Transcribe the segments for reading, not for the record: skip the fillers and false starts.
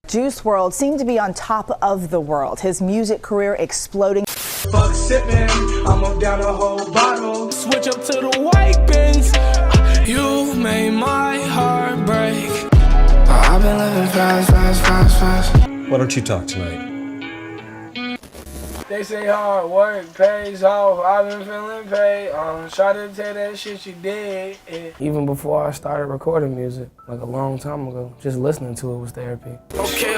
Juice WRLD seemed to be on top of the world, his music career exploding. Fuck sipping, I'm up down a whole bottle. Switch up to the white bins. You made my heart break. I've been living fast. Why don't you talk tonight? They say hard work pays off. I've been feeling paid. Try to tell that shit you did. Even before I started recording music, like a long time ago, just listening to it was therapy. Okay.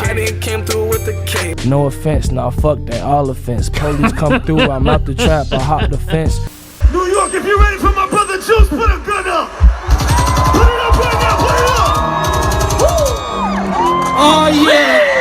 I didn't came through with the K. No offense, nah, fuck that, all offense. Police come through, I'm out the trap, I hop the fence. New York, if you're ready for my brother Juice, put a gun up. Put it up right now, put it up. Woo! Oh yeah.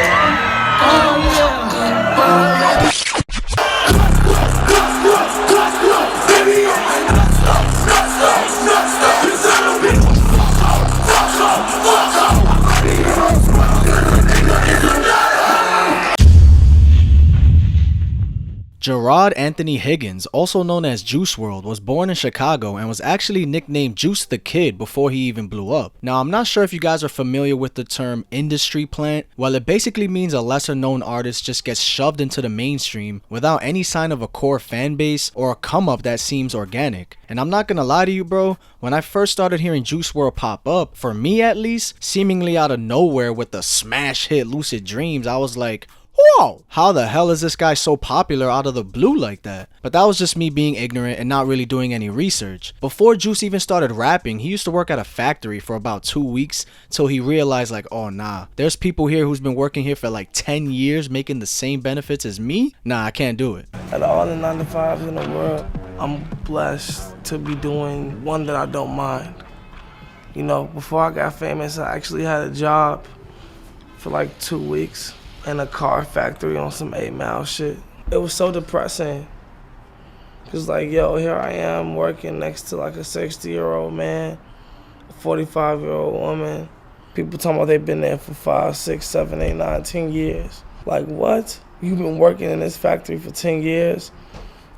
Gerard Anthony Higgins, also known as Juice WRLD, was born in Chicago and was actually nicknamed Juice the Kid before he even blew up. Now, I'm not sure if you guys are familiar with the term industry plant. Well, it basically means a lesser known artist just gets shoved into the mainstream without any sign of a core fan base or a come up that seems organic. And I'm not gonna lie to you, bro, when I first started hearing Juice WRLD pop up, for me at least, seemingly out of nowhere with the smash hit Lucid Dreams, I was like, whoa, how the hell is this guy so popular out of the blue like that? But that was just me being ignorant and not really doing any research. Before Juice even started rapping, he used to work at a factory for about 2 weeks till he realized like, oh nah, there's people here who's been working here for like 10 years making the same benefits as me? Nah, I can't do it. Out of all the 9 to 5s in the world, I'm blessed to be doing one that I don't mind. You know, before I got famous, I actually had a job for like 2 weeks in a car factory on some 8-mile shit. It was so depressing. Cause like, yo, here I am working next to like a 60-year-old man, a 45-year-old woman. People talking about they've been there for 5, 6, 7, 8, 9, 10 years. Like what? You've been working in this factory for 10 years?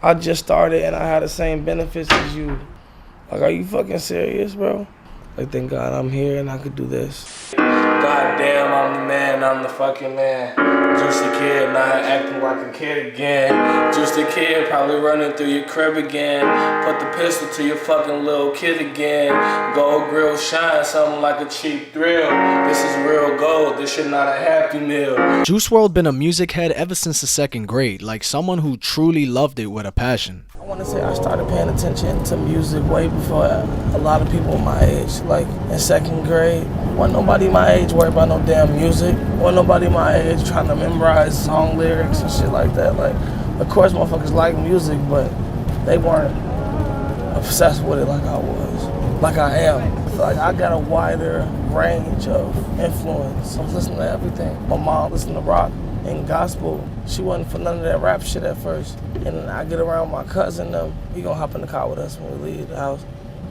I just started and I had the same benefits as you. Like, are you fucking serious, bro? Like, thank God I'm here and I could do this. Goddamn, I'm the man, I'm the fucking man. Juice the Kid, not acting like a kid again. Juice the Kid, probably running through your crib again. Put the pistol to your fucking little kid again. Gold grill shine, something like a cheap thrill. This is real gold, this shit not a Happy Meal. Juice WRLD been a music head ever since the 2nd grade, like someone who truly loved it with a passion. I want to say I started paying attention to music way before a lot of people my age. Like in 2nd grade, wasn't nobody my age worried about no damn music. Wasn't nobody my age trying to memorize song lyrics and shit like that. Like, of course motherfuckers like music, but they weren't obsessed with it like I was, like I am. Like I got a wider range of influence. I was listening to everything. My mom listened to rock and gospel. She wasn't for none of that rap shit at first. And then I get around my cousin, he gonna hop in the car with us when we leave the house.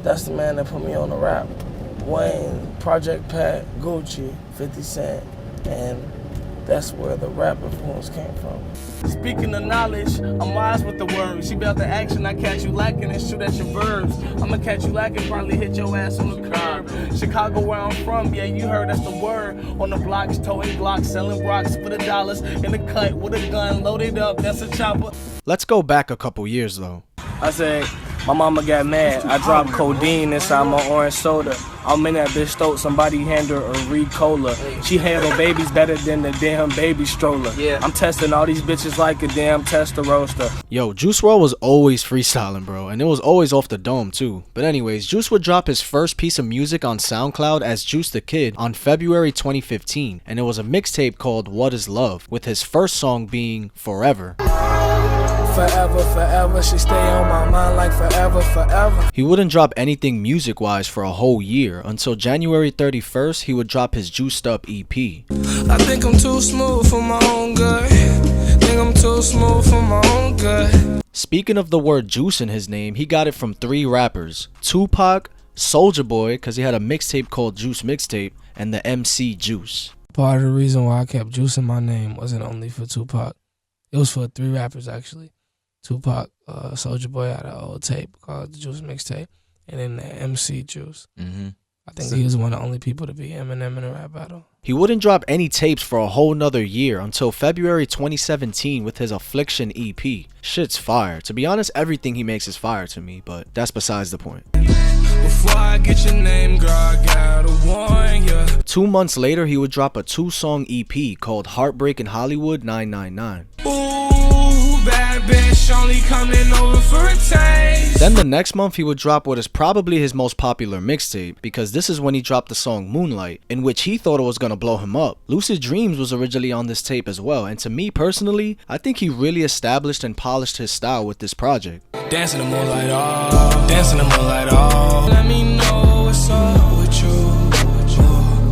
That's the man that put me on the rap. Wayne, Project Pat, Gucci, 50 Cent, and that's where the rap influence came from. Speaking of knowledge, I'm wise with the words. She built the action, I catch you lacking and shoot at your verbs. I'ma catch you lacking, probably hit your ass on the curb. Chicago where I'm from, yeah, you heard that's the word. On the blocks, towing blocks, selling rocks for the dollars. In the cut with a gun, loaded up, that's a chopper. Let's go back a couple years though. I said, my mama got mad. I dropped codeine inside my orange soda. I'm in that bitch throat, somebody hand her a Ricola. She handle babies better than the damn baby stroller. Yeah. I'm testing all these bitches like a damn tester roaster. Yo, Juice WRLD was always freestyling, bro, and it was always off the dome too. But anyways, Juice would drop his first piece of music on SoundCloud as Juice the Kid on February 2015, and it was a mixtape called What Is Love, with his first song being Forever. Forever, forever, she stay on my mind like forever, forever. He wouldn't drop anything music-wise for a whole year until January 31st, he would drop his Juiced Up EP. I think I'm too smooth for my own good. Think I'm too smooth for my own good. Speaking of the word juice in his name, he got it from 3 rappers: Tupac, Soulja Boy, because he had a mixtape called Juice Mixtape, and the MC Juice. Part of the reason why I kept Juice in my name wasn't only for Tupac. It was for 3 rappers actually. Tupac, Soulja Boy had an old tape called the Juice Mixtape, and then the MC Juice. I think he was one of the only people to beat Eminem in a rap battle. He wouldn't drop any tapes for a whole nother year until February 2017 with his Affliction EP. Shit's fire. To be honest, everything he makes is fire to me, but that's besides the point. Before I get your name, girl, I gotta warn ya. 2 months later, he would drop a 2-song EP called Heartbreak in Hollywood 999. Ooh, bad bitch only coming over for a taste. Then the next month, he would drop what is probably his most popular mixtape, because this is when he dropped the song Moonlight, in which he thought it was gonna blow him up. Lucid Dreams was originally on this tape as well, and to me personally, I think he really established and polished his style with this project. Dancing the moonlight, oh, dancing the moonlight, oh. Let me know what's up with you.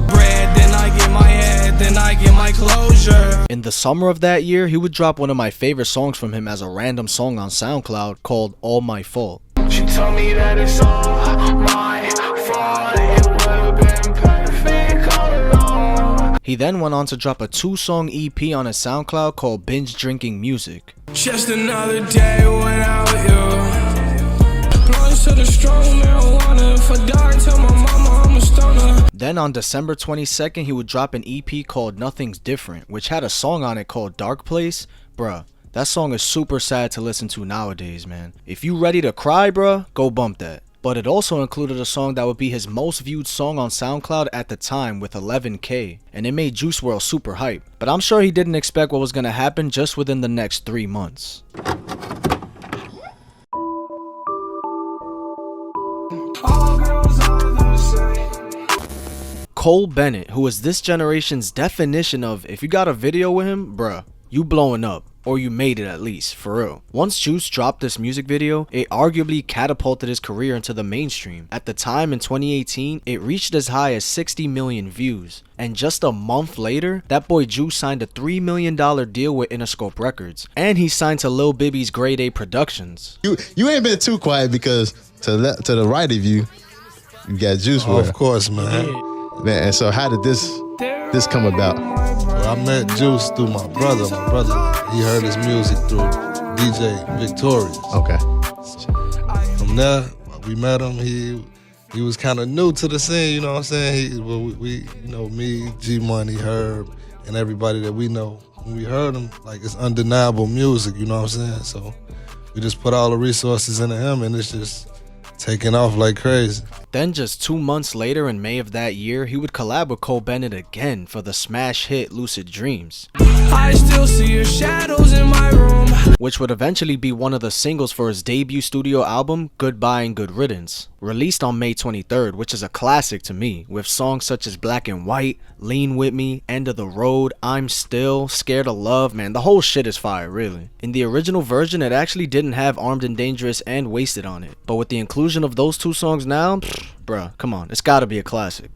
Bread, then I get my head, then I get my closure. In the summer of that year, he would drop one of my favorite songs from him as a random song on SoundCloud called All My Fault. She told me that it's all my fault. It would've been perfect all along. He then went on to drop a 2-song EP on his SoundCloud called Binge Drinking Music. Just another day without you. Plunge to the strong marijuana. If I die, tell my mama I'm a stoner. Then on December 22nd, he would drop an EP called Nothing's Different, which had a song on it called Dark Place. Bruh, that song is super sad to listen to nowadays, man. If you ready to cry, bruh, go bump that. But it also included a song that would be his most viewed song on SoundCloud at the time with 11K, and it made Juice WRLD super hype. But I'm sure he didn't expect what was gonna happen just within the next 3 months. Cole Bennett, who is this generation's definition of, if you got a video with him, bruh, you blowing up. Or you made it, at least, for real. Once Juice dropped this music video, it arguably catapulted his career into the mainstream. At the time, in 2018, it reached as high as 60 million views. And just a month later, that boy Juice signed a $3 million deal with Interscope Records. And he signed to Lil Bibby's Grade A Productions. You ain't been too quiet, because to the right of you, you got Juice WRLD. Of course, man. Man, and so how did this come about? Well, I met Juice through my brother. My brother, he heard his music through DJ Victorious. Okay. From there, we met him. He was kind of new to the scene, you know what I'm saying? We you know, me, G Money, Herb, and everybody that we know. When we heard him, like, it's undeniable music, you know what I'm saying? So we just put all the resources into him, and it's just taking off like crazy. Then just 2 months later, in May of that year, he would collab with Cole Bennett again for the smash hit Lucid Dreams. I still see your shadows in my room. Which would eventually be one of the singles for his debut studio album, Goodbye and Good Riddance, released on May 23rd, which is a classic to me, with songs such as Black and White, Lean With Me, End of the Road, I'm Still, Scared of Love. Man, the whole shit is fire, really. In the original version, it actually didn't have Armed and Dangerous and Wasted on it, but with the inclusion of those 2 songs now, bruh, come on, it's gotta be a classic.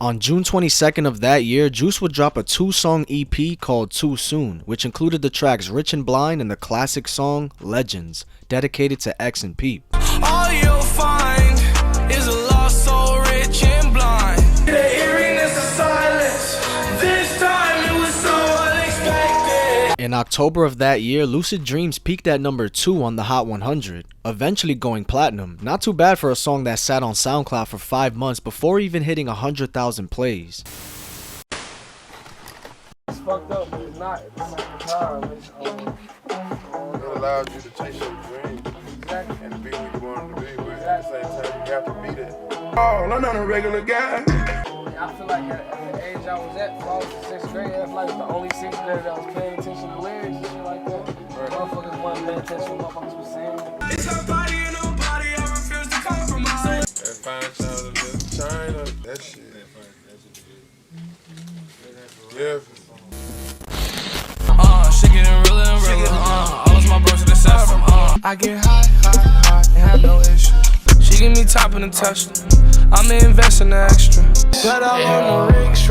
On June 22nd of that year, Juice would drop a 2-song EP called Too Soon, which included the tracks Rich and Blind and the classic song Legends, dedicated to X and Peep. All you'll find is a lost soul, rich and blind. The eeriness of silence, this time it was so unexpected. In October of that year, Lucid Dreams peaked at number 2 on the Hot 100, eventually going platinum. Not too bad for a song that sat on SoundCloud for 5 months before even hitting 100,000 plays. It's fucked up, but it's not. It's not the time. It allows you to chase your dream. Exactly. And to be who you want to be, but at the same time, you have to be that. Oh, I'm not a regular guy. I feel like at the age I was at, I was in 6th grade, I feel like the only 6th grader that was paying attention to lyrics and shit like that. Motherfuckers wasn't paying attention to what motherfuckers was saying. It's her body and nobody, I refuse to compromise. That fine child of just China, that shit. Yeah. Shaking and real and real. All of my bros to the south from I get high, and have no issue. She give me top in the Tesla. I'ma invest in the extra. But I'm on the rigs.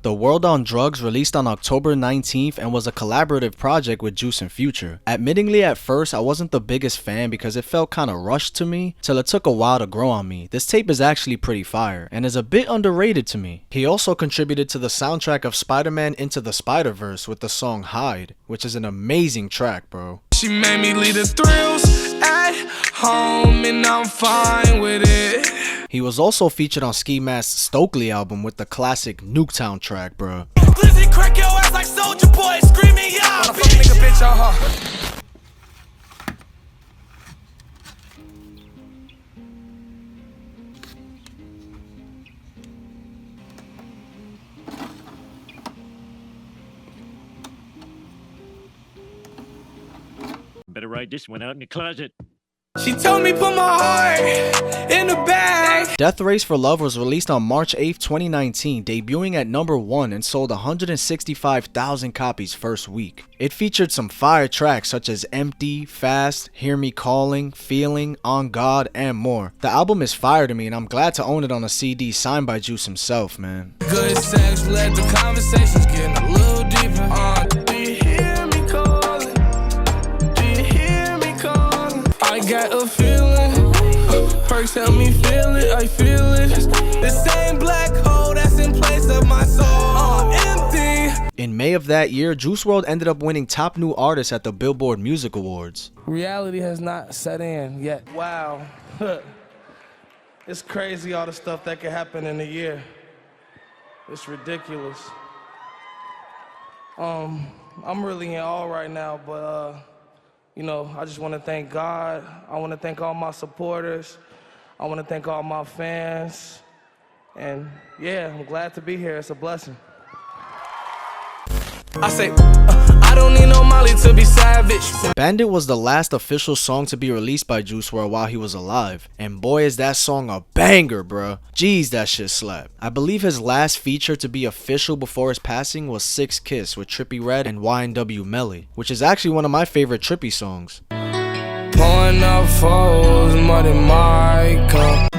The World on Drugs released on October 19th and was a collaborative project with Juice and Future. Admittingly, at first, I wasn't the biggest fan because it felt kinda rushed to me, till it took a while to grow on me. This tape is actually pretty fire, and is a bit underrated to me. He also contributed to the soundtrack of Spider-Man Into the Spider-Verse with the song Hide, which is an amazing track, bro. She made me lead the thrills at home, and I'm fine with it. He was also featured on Ski Mask's Stokely album with the classic Nuketown track, bro. Glizzy crack your ass like Soulja Boy, screaming, yeah, nigga, bitch, Better write this one out in the closet. She told me put my heart in the bag. Death Race for Love was released on March 8th, 2019, debuting at #1 and sold 165,000 copies first week. It featured some fire tracks such as Empty, Fast, Hear Me Calling, Feeling, On God, and more. The album is fire to me, and I'm glad to own it on a CD signed by Juice himself, man. Good sex, let the conversations get a little deeper. Do you hear me calling? Do you hear me calling? I got a feeling, perks help me feel it, I feel it. The same black hole that's in place of my soul, empty. In May of that year, Juice WRLD ended up winning Top New Artist at the Billboard Music Awards. Reality has not set in yet. Wow, it's crazy all the stuff that can happen in a year. It's ridiculous. I'm really in awe right now, but you know, I just want to thank God. I want to thank all my supporters. I want to thank all my fans. And yeah, I'm glad to be here. It's a blessing. I say, I don't need no Molly to be savage. Bandit was the last official song to be released by Juice WRLD while he was alive. And boy is that song a banger, bruh. Jeez, that shit slapped. I believe his last feature to be official before his passing was Six Kiss with Trippie Redd and YNW Melly, which is actually one of my favorite Trippie songs. Pouring up foes, mud in my cup.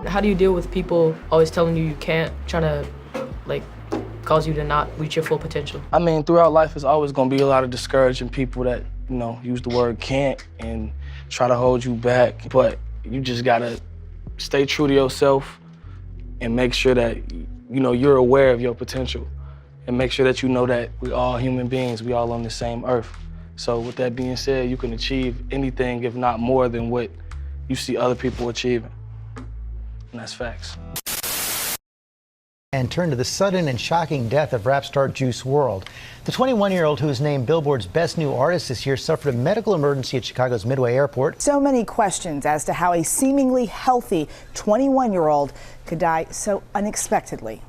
How do you deal with people always telling you can't, trying to like cause you to not reach your full potential? I mean, throughout life, there's always gonna be a lot of discouraging people that, you know, use the word can't and try to hold you back. But you just gotta stay true to yourself and make sure that, you know, you're aware of your potential and make sure that you know that we're all human beings, we all on the same earth. So with that being said, you can achieve anything, if not more than what you see other people achieving. And that's facts. And turn to the sudden and shocking death of rap star Juice WRLD. The 21-year-old, who was named Billboard's Best New Artist this year, suffered a medical emergency at Chicago's Midway Airport. So many questions as to how a seemingly healthy 21-year-old could die so unexpectedly.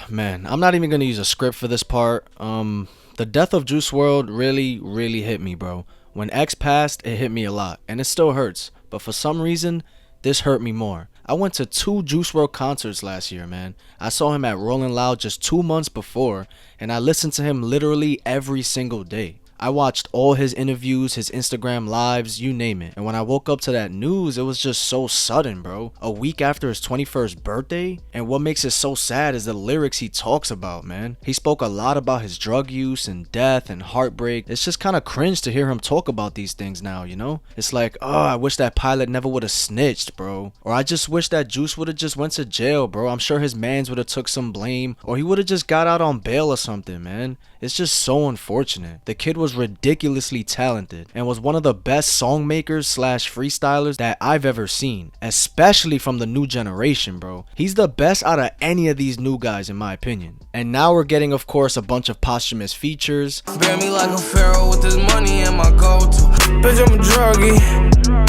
Man, I'm not even gonna use a script for this part. The death of Juice WRLD really hit me, bro. When X passed, it hit me a lot, and it still hurts. But for some reason, this hurt me more. I went to 2 Juice WRLD concerts last year, man. I saw him at Rolling Loud just 2 months before, and I listened to him literally every single day. I watched all his interviews, his Instagram lives, you name it. And when I woke up to that news, it was just so sudden, bro. A week after his 21st birthday. And what makes it so sad is the lyrics he talks about, man. He spoke a lot about his drug use and death and heartbreak. It's just kind of cringe to hear him talk about these things now, you know? It's like, oh, I wish that pilot never would have snitched, bro. Or I just wish that Juice would have just went to jail, bro. I'm sure his mans would have took some blame. Or he would have just got out on bail or something, man. It's just so unfortunate. The kid was ridiculously talented and was one of the best song makers / freestylers that I've ever seen, especially from the new generation, bro. He's the best out of any of these new guys in my opinion. And now we're getting, of course, a bunch of posthumous features. Bear me like a pharaoh with this money and my go-to. Bitch, I'm a druggie,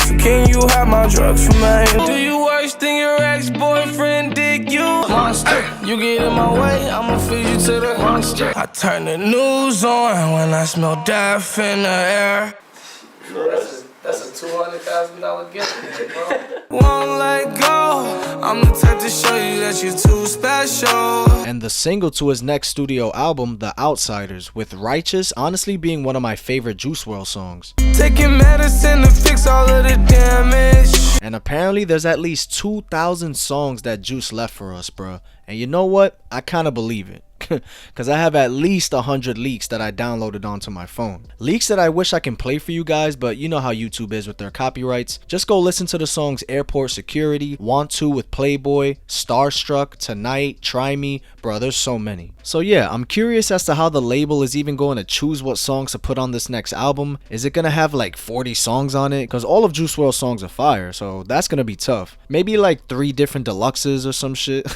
so can you have my drugs from me? Do you worse than your ex-boyfriend did you? Monster, you get in my way, I'ma feed you to the monster. I turn the news on when I smell death in the air. That's a $200,000 gift, bro. Won't let go. I'm the type to show you that you're too special. And the single to his next studio album, The Outsiders, with Righteous honestly being one of my favorite Juice WRLD songs. Taking medicine to fix all of the damage. And apparently there's at least 2,000 songs that Juice left for us, bro. And you know what? I kind of believe it. Because I have at least 100 leaks that I downloaded onto my phone. Leaks that I wish I can play for you guys, but you know how YouTube is with their copyrights. Just go listen to the songs Airport Security, Want To with Playboy, Starstruck, Tonight, Try Me. Bro, there's so many. So yeah, I'm curious as to how the label is even going to choose what songs to put on this next album. Is it going to have like 40 songs on it? Because all of Juice WRLD's songs are fire, so that's going to be tough. Maybe like 3 different deluxes or some shit.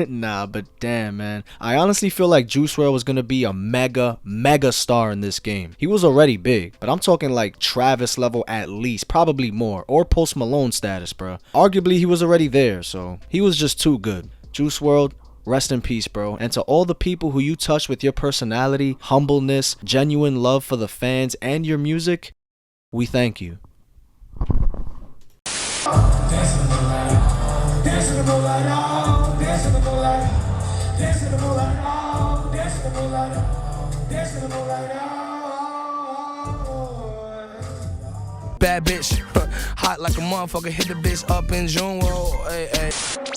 Nah, but damn, man. I honestly feel like Juice WRLD was going to be a mega star in this game. He was already big, but I'm talking like Travis level at least, probably more, or Post Malone status, bro. Arguably, he was already there, so he was just too good. Juice WRLD, rest in peace, bro. And to all the people who you touch with your personality, humbleness, genuine love for the fans, and your music, we thank you. Bad bitch, hot like a motherfucker, hit the bitch up in June. Whoa, hey, hey.